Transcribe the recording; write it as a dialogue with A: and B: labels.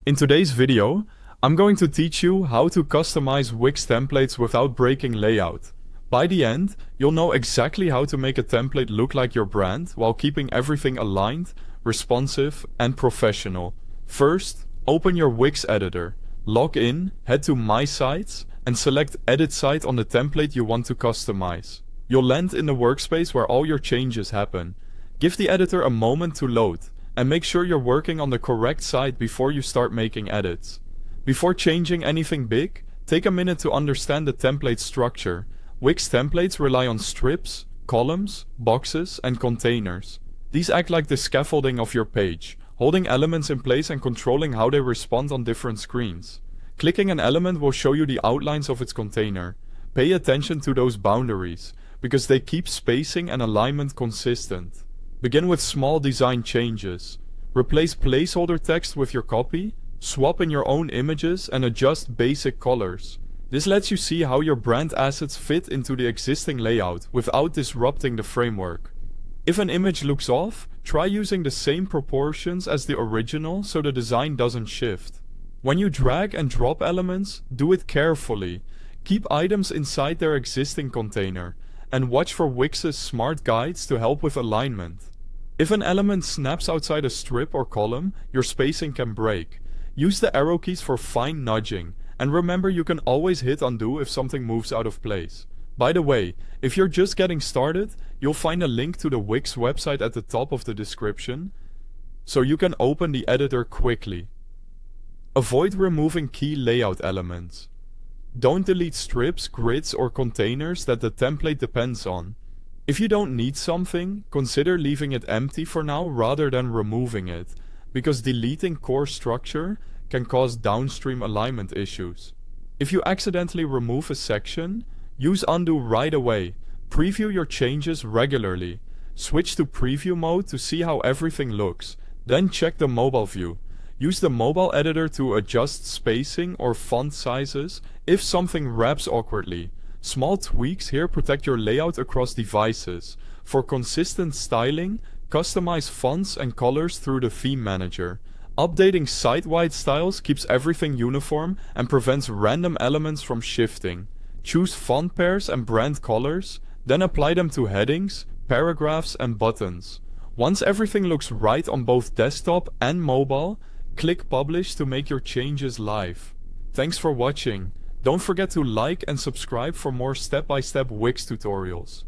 A: In today's video, I'm going to teach you how to customize Wix templates without breaking layout. By the end, you'll know exactly how to make a template look like your brand while keeping everything aligned, responsive, and professional. First, open your Wix editor, log in, head to My Sites, and select Edit Site on the template you want to customize. You'll land in the workspace where all your changes happen. Give the editor a moment to load, and make sure you're working on the correct site before you start making edits. Before changing anything big, take a minute to understand the template structure. Wix templates rely on strips, columns, boxes, and containers. These act like the scaffolding of your page, holding elements in place and controlling how they respond on different screens. Clicking an element will show you the outlines of its container. Pay attention to those boundaries, because they keep spacing and alignment consistent. Begin with small design changes. Replace placeholder text with your copy, swap in your own images, and adjust basic colors. This lets you see how your brand assets fit into the existing layout without disrupting the framework. If an image looks off, try using the same proportions as the original so the design doesn't shift. When you drag and drop elements, do it carefully. Keep items inside their existing container, and watch for Wix's smart guides to help with alignment. If an element snaps outside a strip or column, your spacing can break. Use the arrow keys for fine nudging, and remember you can always hit undo if something moves out of place. By the way, if you're just getting started, you'll find a link to the Wix website at the top of the description, so you can open the editor quickly. Avoid removing key layout elements. Don't delete strips, grids, or containers that the template depends on. If you don't need something, consider leaving it empty for now rather than removing it, because deleting core structure can cause downstream alignment issues. If you accidentally remove a section, use undo right away. Preview your changes regularly. Switch to preview mode to see how everything looks. Then check the mobile view. Use the mobile editor to adjust spacing or font sizes if something wraps awkwardly. Small tweaks here protect your layout across devices. For consistent styling, customize fonts and colors through the theme manager. Updating site-wide styles keeps everything uniform and prevents random elements from shifting. Choose font pairs and brand colors, then apply them to headings, paragraphs, and buttons. Once everything looks right on both desktop and mobile, click Publish to make your changes live. Thanks for watching. Don't forget to like and subscribe for more step-by-step Wix tutorials.